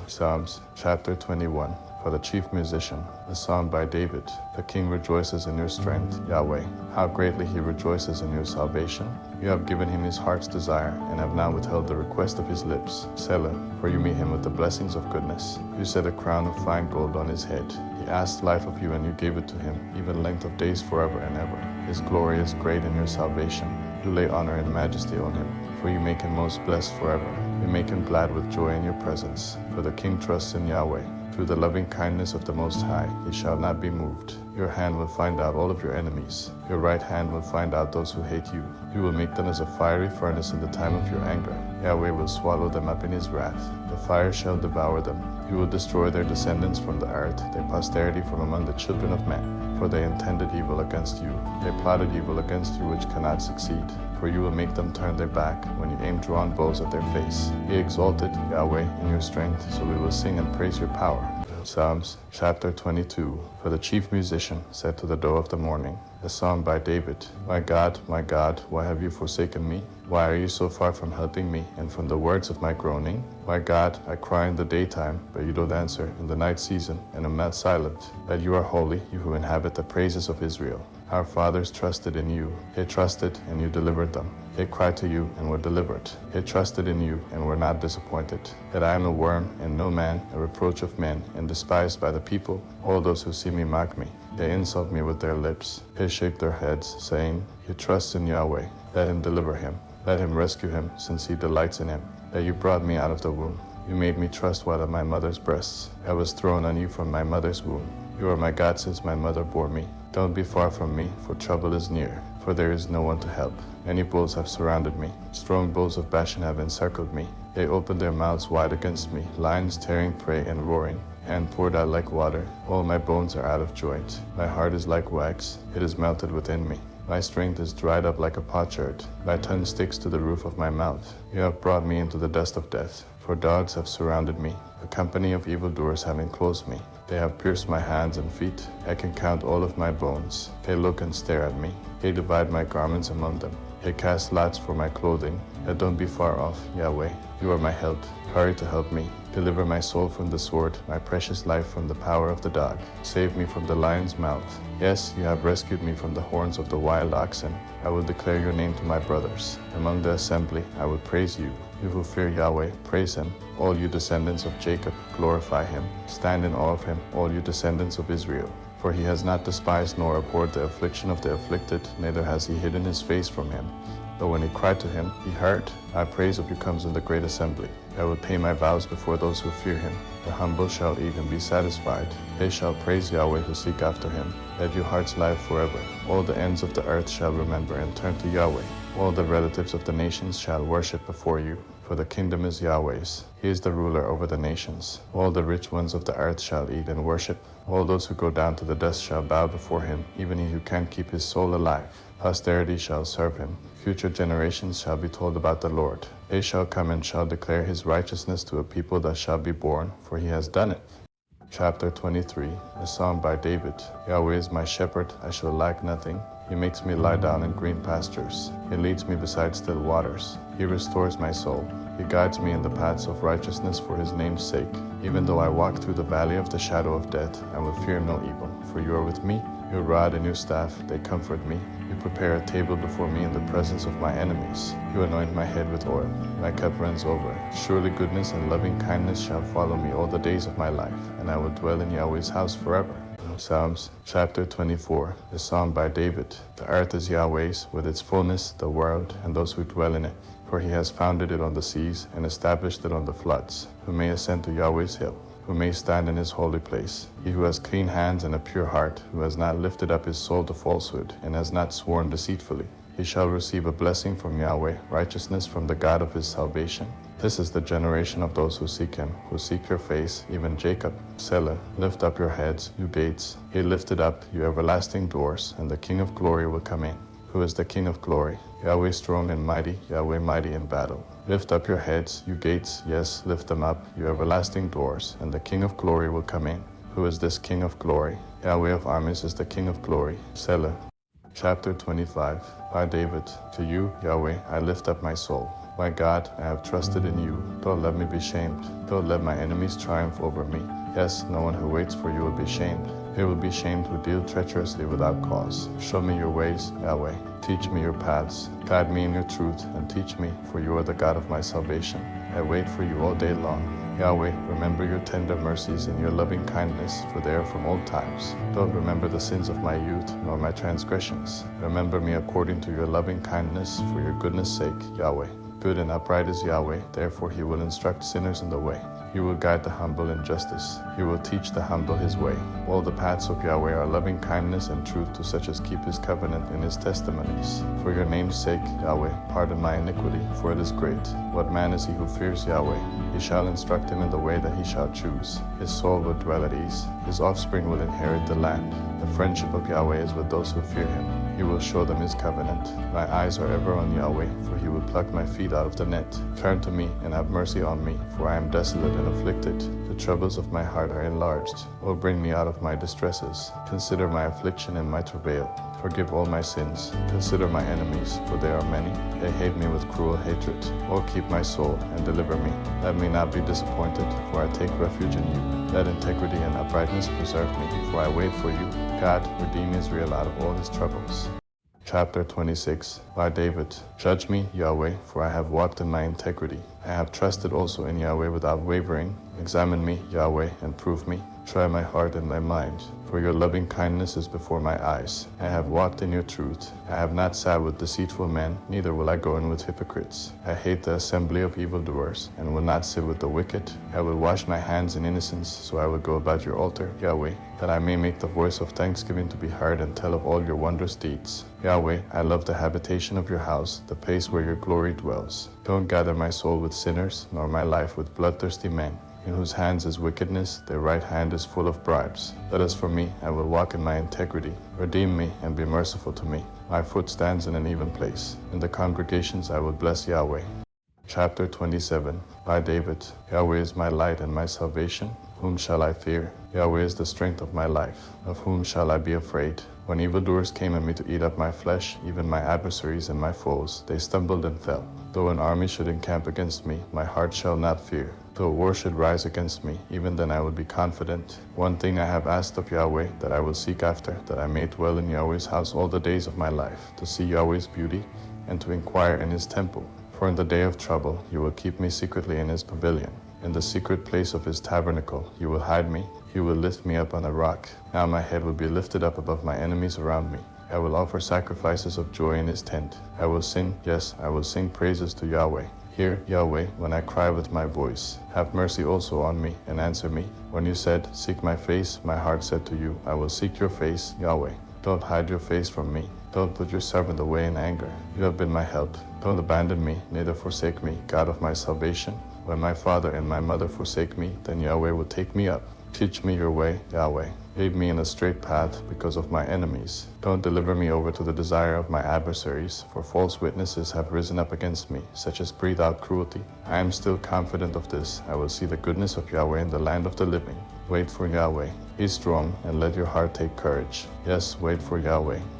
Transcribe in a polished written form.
Psalms chapter 21. For the chief musician, a psalm by David. The king rejoices in your strength, Yahweh. How greatly he rejoices in your salvation. You have given him his heart's desire, and have not withheld the request of his lips. Selah, for you meet him with the blessings of goodness. You set a crown of fine gold on his head. He asked life of you, and you gave it to him, even length of days forever and ever. His glory is great in your salvation. You lay honor and majesty on him, for you make him most blessed forever. You make him glad with joy in your presence. For the king trusts in Yahweh. Through the loving kindness of the Most High, he shall not be moved. Your hand will find out all of your enemies. Your right hand will find out those who hate you. You will make them as a fiery furnace in the time of your anger. Yahweh will swallow them up in his wrath. The fire shall devour them. You will destroy their descendants from the earth, their posterity from among the children of men. For they intended evil against you. They plotted evil against you which cannot succeed. For you will make them turn their back when you aim drawn bows at their face. Be exalted, Yahweh, in your strength, so we will sing and praise your power. Psalms chapter 22. For the chief musician said to the doe of the morning, a psalm by David. My God, why have you forsaken me? Why are you so far from helping me and from the words of my groaning? My God, I cry in the daytime, but you don't answer, in the night season, and am not silent. That you are holy, you who inhabit the praises of Israel. Our fathers trusted in you. They trusted, and you delivered them. They cried to you and were delivered. They trusted in you and were not disappointed. That I am a worm and no man, a reproach of men, and despised by the people. All those who see me mock me. They insult me with their lips. They shake their heads, saying, He trusts in Yahweh. Let him deliver him. Let him rescue him, since he delights in him. That you brought me out of the womb. You made me trust while at my mother's breasts. I was thrown on you from my mother's womb. You are my God since my mother bore me. Don't be far from me, for trouble is near, for there is no one to help. Many bulls have surrounded me. Strong bulls of Bashan have encircled me. They opened their mouths wide against me, lions tearing prey and roaring, and poured out like water. All my bones are out of joint. My heart is like wax. It is melted within me. My strength is dried up like a potsherd. My tongue sticks to the roof of my mouth. You have brought me into the dust of death, for dogs have surrounded me. A company of evildoers have enclosed me. They have pierced my hands and feet. I can count all of my bones. They look and stare at me. They divide my garments among them. They cast lots for my clothing. Yet don't be far off, Yahweh. You are my help. Hurry to help me. Deliver my soul from the sword, my precious life from the power of the dog. Save me from the lion's mouth. Yes, you have rescued me from the horns of the wild oxen. I will declare your name to my brothers. Among the assembly, I will praise you. You who fear Yahweh, praise him. All you descendants of Jacob, glorify him. Stand in awe of him, all you descendants of Israel. For he has not despised nor abhorred the affliction of the afflicted, neither has he hidden his face from him. But when he cried to him, he heard. My praise of you comes in the great assembly. I will pay my vows before those who fear him. The humble shall eat and be satisfied. They shall praise Yahweh who seek after him. Let your hearts live forever. All the ends of the earth shall remember and turn to Yahweh. All the relatives of the nations shall worship before you. For the kingdom is Yahweh's. He is the ruler over the nations. All the rich ones of the earth shall eat and worship. All those who go down to the dust shall bow before him, even he who can't keep his soul alive. Posterity shall serve him. Future generations shall be told about the Lord. They shall come and shall declare his righteousness to a people that shall be born, for he has done it. Chapter 23. A psalm by David. Yahweh is my shepherd, I shall lack nothing. He makes me lie down in green pastures. He leads me beside still waters. He restores my soul. He guides me in the paths of righteousness for his name's sake. Even though I walk through the valley of the shadow of death, I will fear no evil, for you are with me. Your rod and your staff, they comfort me. You prepare a table before me in the presence of my enemies. You anoint my head with oil. My cup runs over. Surely goodness and loving kindness shall follow me all the days of my life, and I will dwell in Yahweh's house forever. Psalms chapter 24. A psalm by David. The earth is Yahweh's, with its fullness, the world, and those who dwell in it. For he has founded it on the seas and established it on the floods. Who may ascend to Yahweh's hill? Who may stand in his holy place? He who has clean hands and a pure heart, who has not lifted up his soul to falsehood, and has not sworn deceitfully. He shall receive a blessing from Yahweh, righteousness from the God of his salvation. This is the generation of those who seek him, who seek your face, even Jacob. Selah, lift up your heads, you gates. He lifted up, you everlasting doors, and the King of glory will come in. Who is the King of glory? Yahweh strong and mighty, Yahweh mighty in battle. Lift up your heads, you gates, yes, lift them up, you everlasting doors, and the King of glory will come in. Who is this King of glory? Yahweh of armies is the King of glory. Selah. Chapter 25. By David. To you, Yahweh, I lift up my soul. My God, I have trusted in you. Don't let me be shamed. Don't let my enemies triumph over me. Yes, no one who waits for you will be shamed. They will be shamed who deal treacherously without cause. Show me your ways, Yahweh. Teach me your paths. Guide me in your truth and teach me, for you are the God of my salvation. I wait for you all day long. Yahweh, remember your tender mercies and your loving kindness, for they are from old times. Don't remember the sins of my youth, nor my transgressions. Remember me according to your loving kindness, for your goodness' sake, Yahweh. Good and upright is Yahweh, therefore he will instruct sinners in the way. He will guide the humble in justice. He will teach the humble his way. All the paths of Yahweh are loving kindness and truth to such as keep his covenant and his testimonies. For your name's sake, Yahweh, pardon my iniquity, for it is great. What man is he who fears Yahweh? He shall instruct him in the way that he shall choose. His soul will dwell at ease. His offspring will inherit the land. The friendship of Yahweh is with those who fear him. He will show them his covenant. My eyes are ever on Yahweh, for he will pluck my feet out of the net. Turn to me and have mercy on me, for I am desolate and afflicted. The troubles of my heart are enlarged. O bring me out of my distresses. Consider my affliction and my travail. Forgive all my sins. Consider my enemies, for they are many. They hate me with cruel hatred. O keep my soul and deliver me. Let me not be disappointed, for I take refuge in you. Let integrity and uprightness preserve me, for I wait for you. God, redeem Israel out of all his troubles. Chapter 26 by David. Judge me, Yahweh, for I have walked in my integrity. I have trusted also in Yahweh without wavering. Examine me, Yahweh, and prove me. Try my heart and my mind, for your loving kindness is before my eyes. I have walked in your truth. I have not sat with deceitful men, neither will I go in with hypocrites. I hate the assembly of evildoers, and will not sit with the wicked. I will wash my hands in innocence, so I will go about your altar, Yahweh, that I may make the voice of thanksgiving to be heard and tell of all your wondrous deeds. Yahweh, I love the habitation of your house, the place where your glory dwells. Don't gather my soul with sinners, nor my life with bloodthirsty men, in whose hands is wickedness, their right hand is full of bribes. But as for me, I will walk in my integrity. Redeem me and be merciful to me. My foot stands in an even place. In the congregations I will bless Yahweh. Chapter 27 by David. Yahweh is my light and my salvation. Whom shall I fear? Yahweh is the strength of my life. Of whom shall I be afraid? When evildoers came at me to eat up my flesh, even my adversaries and my foes, they stumbled and fell. Though an army should encamp against me, my heart shall not fear. Though war should rise against me, even then I will be confident. One thing I have asked of Yahweh, that I will seek after, that I may dwell in Yahweh's house all the days of my life, to see Yahweh's beauty, and to inquire in his temple. For in the day of trouble you will keep me secretly in his pavilion. In the secret place of his tabernacle you will hide me. He will lift me up on a rock. Now my head will be lifted up above my enemies around me. I will offer sacrifices of joy in his tent. I will sing, yes, I will sing praises to Yahweh. Hear, Yahweh, when I cry with my voice. Have mercy also on me, and answer me. When you said, seek my face, my heart said to you, I will seek your face, Yahweh. Don't hide your face from me. Don't put your servant away in anger. You have been my help. Don't abandon me, neither forsake me, God of my salvation. When my father and my mother forsake me, then Yahweh will take me up. Teach me your way, Yahweh. Lead me in a straight path because of my enemies. Don't deliver me over to the desire of my adversaries, for false witnesses have risen up against me, such as breathe out cruelty. I am still confident of this. I will see the goodness of Yahweh in the land of the living. Wait for Yahweh. Be strong, and let your heart take courage. Yes, wait for Yahweh.